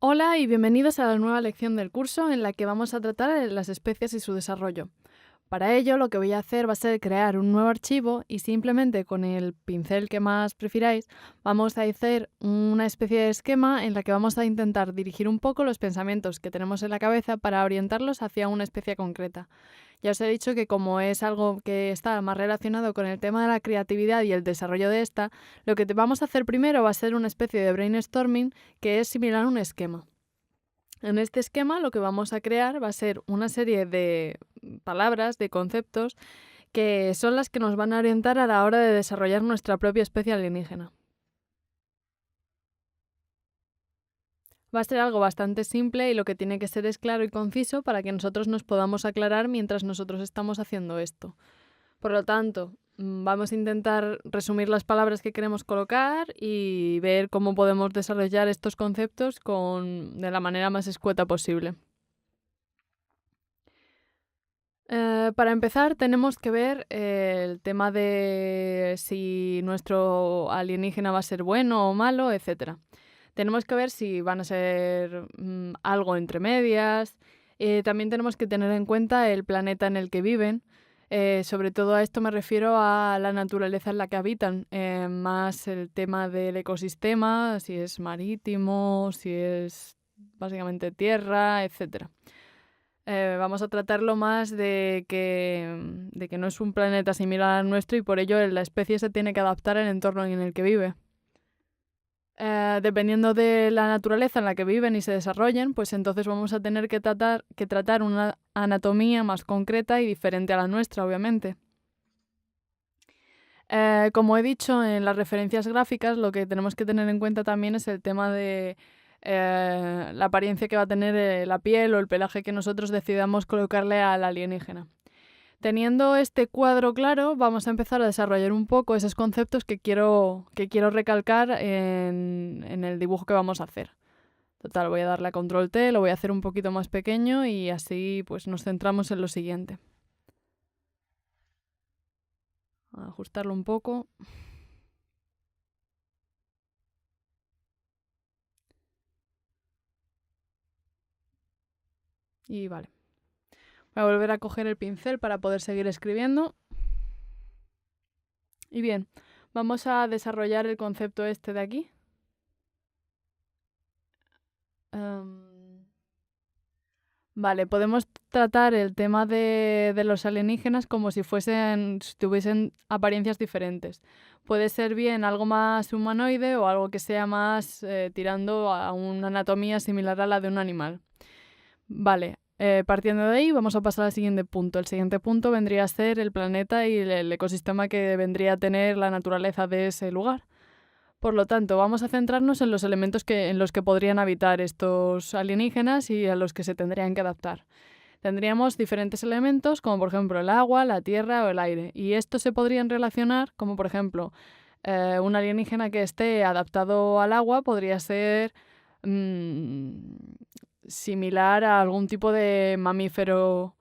Hola y bienvenidos a la nueva lección del curso en la que vamos a tratar las especies y su desarrollo. Para ello, lo que voy a hacer va a ser crear un nuevo archivo y simplemente con el pincel que más prefiráis vamos a hacer una especie de esquema en la que vamos a intentar dirigir un poco los pensamientos que tenemos en la cabeza para orientarlos hacia una especie concreta. Ya os he dicho que como es algo que está más relacionado con el tema de la creatividad y el desarrollo de esta, lo que vamos a hacer primero va a ser una especie de brainstorming que es similar a un esquema. En este esquema lo que vamos a crear va a ser una serie de palabras, de conceptos, que son las que nos van a orientar a la hora de desarrollar nuestra propia especie alienígena. Va a ser algo bastante simple y lo que tiene que ser es claro y conciso para que nosotros nos podamos aclarar mientras nosotros estamos haciendo esto. Por lo tanto, vamos a intentar resumir las palabras que queremos colocar y ver cómo podemos desarrollar estos conceptos de la manera más escueta posible. Para empezar, tenemos que ver el tema de si nuestro alienígena va a ser bueno o malo, etc. Tenemos que ver si van a ser algo entre medias. También tenemos que tener en cuenta el planeta en el que viven. Sobre todo a esto me refiero a la naturaleza en la que habitan, más el tema del ecosistema, si es marítimo, si es básicamente tierra, etc. Vamos a tratarlo más de que no es un planeta similar al nuestro y por ello la especie se tiene que adaptar al entorno en el que vive. Dependiendo de la naturaleza en la que viven y se desarrollen, pues entonces vamos a tener que tratar una anatomía más concreta y diferente a la nuestra, obviamente. Como he dicho en las referencias gráficas, lo que tenemos que tener en cuenta también es el tema de la apariencia que va a tener la piel o el pelaje que nosotros decidamos colocarle al alienígena. Teniendo este cuadro claro, vamos a empezar a desarrollar un poco esos conceptos que quiero recalcar en el dibujo que vamos a hacer. Total, voy a darle a Control T, lo voy a hacer un poquito más pequeño y así pues nos centramos en lo siguiente. A ajustarlo un poco. Y vale. Voy a volver a coger el pincel para poder seguir escribiendo. Y bien, vamos a desarrollar el concepto este de aquí. Vale, podemos tratar el tema de los alienígenas como si tuviesen apariencias diferentes. Puede ser bien algo más humanoide o algo que sea más tirando a una anatomía similar a la de un animal. Vale, partiendo de ahí vamos a pasar al siguiente punto. El siguiente punto vendría a ser el planeta y el ecosistema que vendría a tener la naturaleza de ese lugar. Por lo tanto, vamos a centrarnos en los elementos en los que podrían habitar estos alienígenas y a los que se tendrían que adaptar. Tendríamos diferentes elementos, como por ejemplo el agua, la tierra o el aire, y estos se podrían relacionar, como por ejemplo un alienígena que esté adaptado al agua podría ser mm, similar a algún tipo de mamífero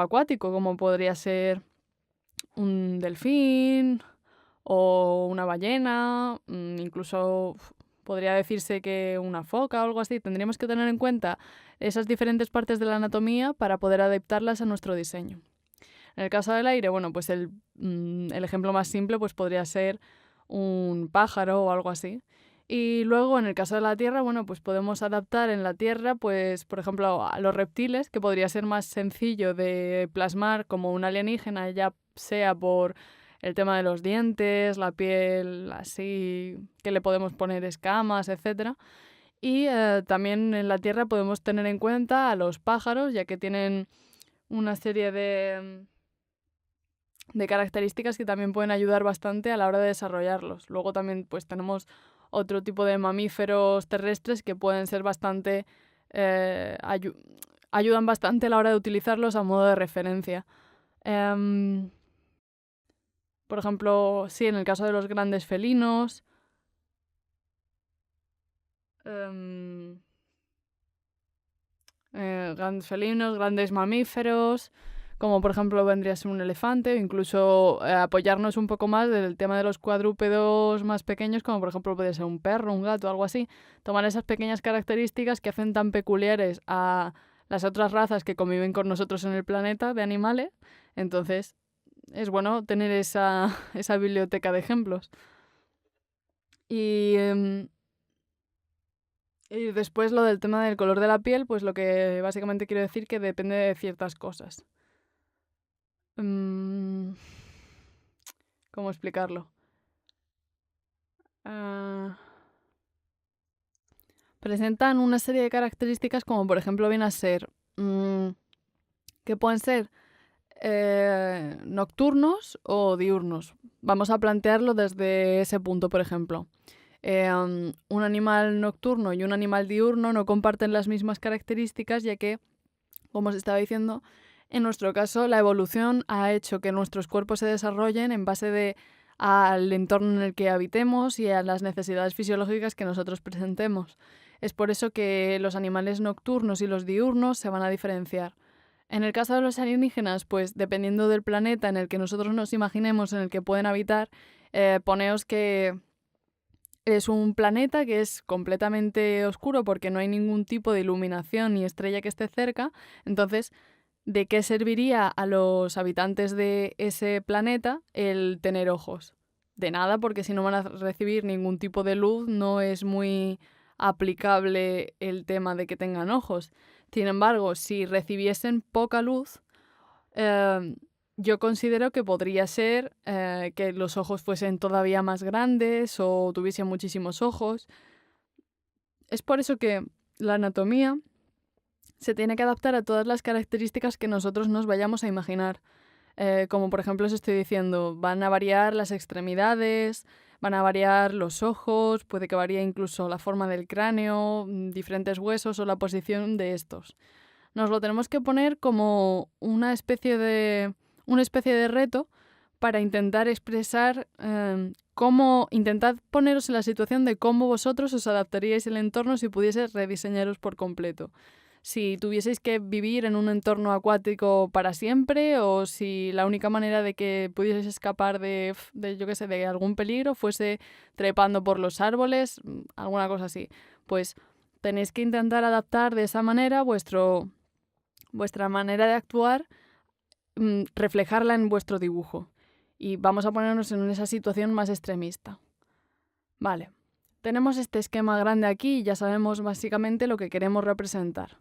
acuático, como podría ser un delfín o una ballena, incluso podría decirse que una foca o algo así. Tendríamos que tener en cuenta esas diferentes partes de la anatomía para poder adaptarlas a nuestro diseño. En el caso del aire, bueno, pues el ejemplo más simple pues podría ser un pájaro o algo así. Y luego, en el caso de la tierra, bueno, pues podemos adaptar en la tierra, pues, por ejemplo, a los reptiles, que podría ser más sencillo de plasmar como un alienígena, ya sea por el tema de los dientes, la piel, así, que le podemos poner escamas, etcétera. Y también en la tierra podemos tener en cuenta a los pájaros, ya que tienen una serie de características que también pueden ayudar bastante a la hora de desarrollarlos. Luego también pues tenemos otro tipo de mamíferos terrestres que pueden ser bastante ayudan bastante a la hora de utilizarlos a modo de referencia. Em, por ejemplo, sí, en el caso de los grandes felinos, em, grandes felinos, grandes mamíferos, como por ejemplo vendría a ser un elefante, o incluso apoyarnos un poco más del tema de los cuadrúpedos más pequeños, como por ejemplo puede ser un perro, un gato, algo así. Tomar esas pequeñas características que hacen tan peculiares a las otras razas que conviven con nosotros en el planeta de animales. Entonces, es bueno tener esa biblioteca de ejemplos. Y, y después lo del tema del color de la piel, pues lo que básicamente quiero decir que depende de ciertas cosas. ¿Cómo explicarlo? Ah, presentan una serie de características como por ejemplo viene a ser que pueden ser nocturnos o diurnos. Vamos a plantearlo desde ese punto, por ejemplo. Un animal nocturno y un animal diurno no comparten las mismas características, ya que, como os estaba diciendo, en nuestro caso la evolución ha hecho que nuestros cuerpos se desarrollen en base al entorno en el que habitemos y a las necesidades fisiológicas que nosotros presentemos. Es por eso que los animales nocturnos y los diurnos se van a diferenciar. En el caso de los alienígenas, pues dependiendo del planeta en el que nosotros nos imaginemos en el que pueden habitar, poneos que es un planeta que es completamente oscuro porque no hay ningún tipo de iluminación ni estrella que esté cerca. Entonces, ¿de qué serviría a los habitantes de ese planeta el tener ojos? De nada, porque si no van a recibir ningún tipo de luz, no es muy aplicable el tema de que tengan ojos. Sin embargo, si recibiesen poca luz, yo considero que podría ser que los ojos fuesen todavía más grandes o tuviesen muchísimos ojos. Es por eso que la anatomía se tiene que adaptar a todas las características que nosotros nos vayamos a imaginar. Como por ejemplo os estoy diciendo, van a variar las extremidades, van a variar los ojos, puede que varíe incluso la forma del cráneo, diferentes huesos o la posición de estos. Nos lo tenemos que poner como una especie de reto para intentar expresar intentad poneros en la situación de cómo vosotros os adaptaríais al entorno si pudieseis rediseñaros por completo. Si tuvieseis que vivir en un entorno acuático para siempre o si la única manera de que pudieseis escapar yo qué sé, de algún peligro fuese trepando por los árboles, alguna cosa así. Pues tenéis que intentar adaptar de esa manera vuestra manera de actuar, reflejarla en vuestro dibujo. Y vamos a ponernos en esa situación más extremista. Vale, tenemos este esquema grande aquí y ya sabemos básicamente lo que queremos representar.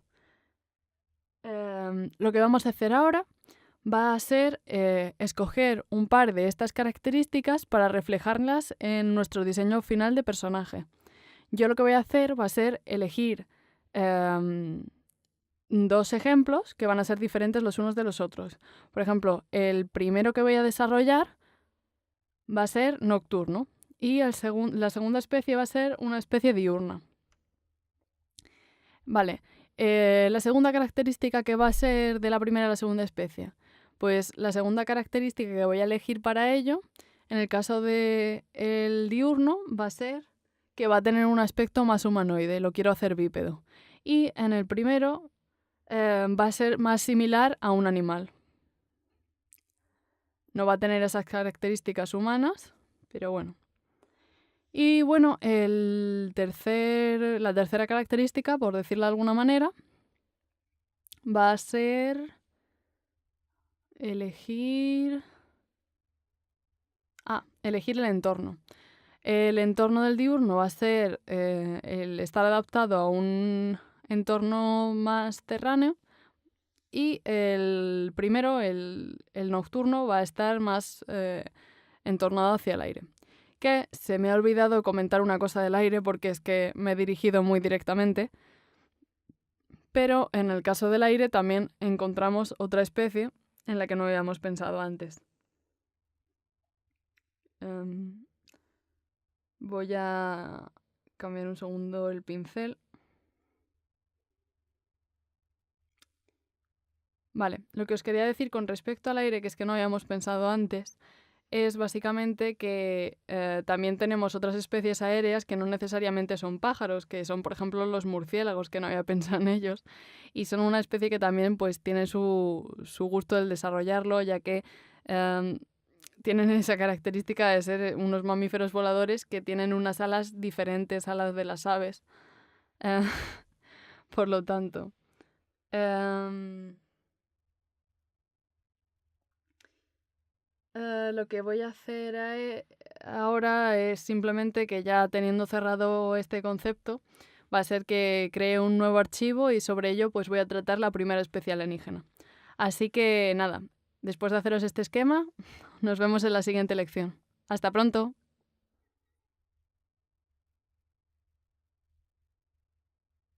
Lo que vamos a hacer ahora va a ser escoger un par de estas características para reflejarlas en nuestro diseño final de personaje. Yo lo que voy a hacer va a ser elegir dos ejemplos que van a ser diferentes los unos de los otros. Por ejemplo, el primero que voy a desarrollar va a ser nocturno y la segunda especie va a ser una especie diurna. Vale, la segunda característica que va a ser de la primera a la segunda especie. Pues la segunda característica que voy a elegir para ello, en el caso del diurno, va a ser que va a tener un aspecto más humanoide, lo quiero hacer bípedo. Y en el primero va a ser más similar a un animal. No va a tener esas características humanas, pero bueno. Y bueno, la tercera característica, por decirlo de alguna manera, va a ser elegir el entorno. El entorno del diurno va a ser el estar adaptado a un entorno más terráneo y el primero, el nocturno, va a estar más entornado hacia el aire. Que se me ha olvidado comentar una cosa del aire porque es que me he dirigido muy directamente, pero en el caso del aire también encontramos otra especie en la que no habíamos pensado antes. Voy a cambiar un segundo el pincel. Vale, lo que os quería decir con respecto al aire, que es que no habíamos pensado antes, es básicamente que también tenemos otras especies aéreas que no necesariamente son pájaros, que son, por ejemplo, los murciélagos, que no había pensado en ellos, y son una especie que también pues tiene su gusto del desarrollarlo, ya que em, tienen esa característica de ser unos mamíferos voladores que tienen unas alas diferentes a las de las aves. Eh, por lo tanto, em, lo que voy a hacer ahora es simplemente que ya teniendo cerrado este concepto, va a ser que cree un nuevo archivo y sobre ello pues voy a tratar la primera especie alienígena. Así que nada, después de haceros este esquema, nos vemos en la siguiente lección. Hasta pronto.